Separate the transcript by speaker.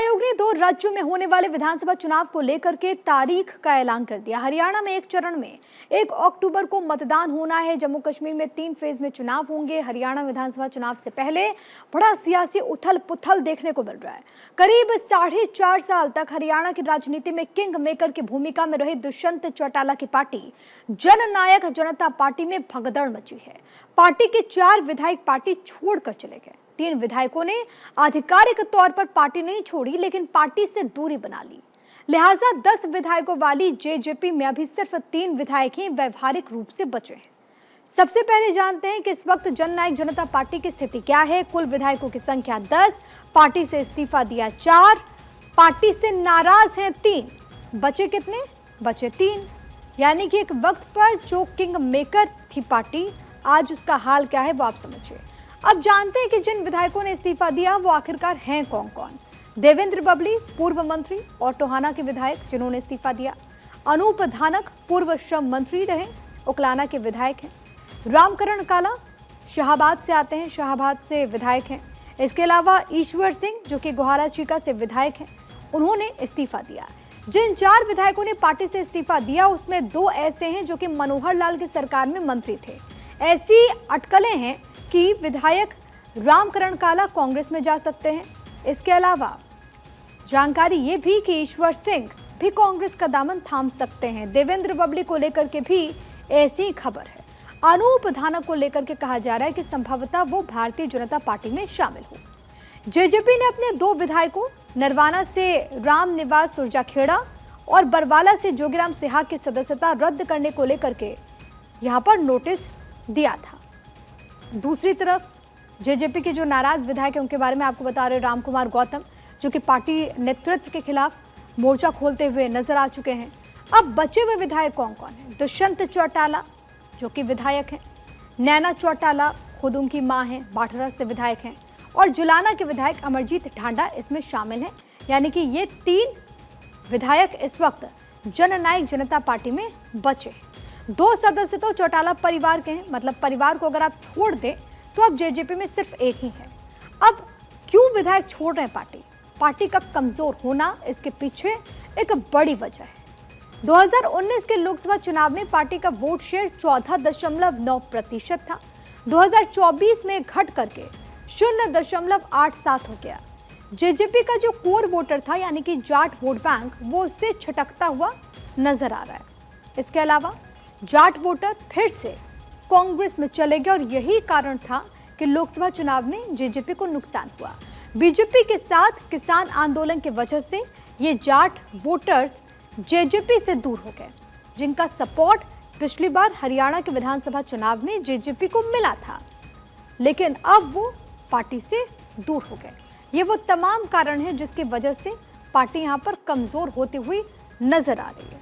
Speaker 1: आयोग ने 2 राज्यों में होने वाले विधानसभा चुनाव को लेकर के तारीख का ऐलान कर दिया। हरियाणा में एक चरण में 1 अक्टूबर को मतदान होना है। जम्मू कश्मीर में 3 फेज में चुनाव होंगे। हरियाणा विधानसभा चुनाव से पहले बड़ा सियासी उथल पुथल देखने को मिल रहा है। करीब 4.5 साल तक हरियाणा की राजनीति में किंग मेकर की भूमिका में रही दुष्यंत चौटाला की पार्टी जननायक जनता पार्टी में भगदड़ मची है। पार्टी के 4 विधायक पार्टी छोड़कर चले गए। 3 विधायकों ने आधिकारिक तौर पर पार्टी नहीं छोड़ी, लेकिन पार्टी से दूरी बना ली। लिहाजा 10 विधायकों वाली जेजेपी में अभी सिर्फ 3 विधायक ही व्यवहारिक रूप से बचे हैं। सबसे पहले जानते हैं कि इस वक्त जननायक जनता पार्टी की स्थिति क्या है। कुल विधायकों की संख्या 10, पार्टी से इस्तीफा दिया 4, पार्टी से नाराज हैं 3, बचे कितने? बचे 3। यानी कि एक वक्त पर जो किंग मेकर थी पार्टी, आज उसका हाल क्या है वो आप समझिए। अब जानते हैं कि जिन विधायकों ने इस्तीफा दिया वो आखिरकार हैं कौन कौन। देवेंद्र बबली पूर्व मंत्री और टोहाना के विधायक जिन्होंने इस्तीफा दिया। अनूप धानक पूर्व श्रम मंत्री रहे, उकलाना के विधायक हैं। रामकरण काला शाहबाद से आते हैं, शाहबाद से विधायक हैं। इसके अलावा ईश्वर सिंह जो कि गोहारा चीका से विधायक हैं, उन्होंने इस्तीफा दिया। जिन 4 विधायकों ने पार्टी से इस्तीफा दिया उसमें 2 ऐसे हैं जो कि मनोहर लाल की सरकार में मंत्री थे। ऐसी अटकलें हैं कि विधायक रामकरण काला कांग्रेस में जा सकते हैं। इसके अलावा जानकारी ये भी कि ईश्वर सिंह भी कांग्रेस का दामन थाम सकते हैं। देवेंद्र बबली को लेकर के भी ऐसी खबर है। अनूप धानक को लेकर के कहा जा रहा है कि संभवतः वो भारतीय जनता पार्टी में शामिल हो। जेजेपी ने अपने 2 विधायकों नरवाना से राम निवास सुरजाखेड़ा और बरवाला से जोगीराम सिहाग की सदस्यता रद्द करने को लेकर के यहाँ पर नोटिस दिया था। दूसरी तरफ जेजेपी के जो नाराज विधायक हैं उनके बारे में आपको बता रहे रामकुमार गौतम, जो कि पार्टी नेतृत्व के खिलाफ मोर्चा खोलते हुए नजर आ चुके हैं। अब बचे हुए विधायक कौन कौन हैं? दुष्यंत चौटाला जो कि विधायक हैं, नैना चौटाला खुद उनकी मां हैं, बाठरा से विधायक हैं, और जुलाना के विधायक अमरजीत ढांडा इसमें शामिल हैं। यानी कि ये 3 विधायक इस वक्त जननायक जनता पार्टी में बचे हैं। 2 सदस्य तो चौटाला परिवार के हैं, मतलब परिवार को अगर आप छोड़ दें तो अब जेजेपी में सिर्फ एक ही है। अब क्यों विधायक छोड़ रहे हैं पार्टी का कमजोर होना, इसके पीछे एक बड़ी वजह है। 2019 के लोकसभा चुनाव में पार्टी का वोट शेयर 14.9% था। 2024 में घट करके 0.87 हो गया। जेजेपी का जो कोर वोटर था यानी कि जाट वोट बैंक, वो उससे छिटकता हुआ नजर आ रहा है। इसके अलावा जाट वोटर फिर से कांग्रेस में चले गए और यही कारण था कि लोकसभा चुनाव में जेजेपी को नुकसान हुआ। बीजेपी के साथ किसान आंदोलन की वजह से ये जाट वोटर्स जेजेपी से दूर हो गए, जिनका सपोर्ट पिछली बार हरियाणा के विधानसभा चुनाव में जेजेपी को मिला था, लेकिन अब वो पार्टी से दूर हो गए। ये वो तमाम कारण हैं जिसकी वजह से पार्टी यहाँ पर कमजोर होती हुई नजर आ रही है।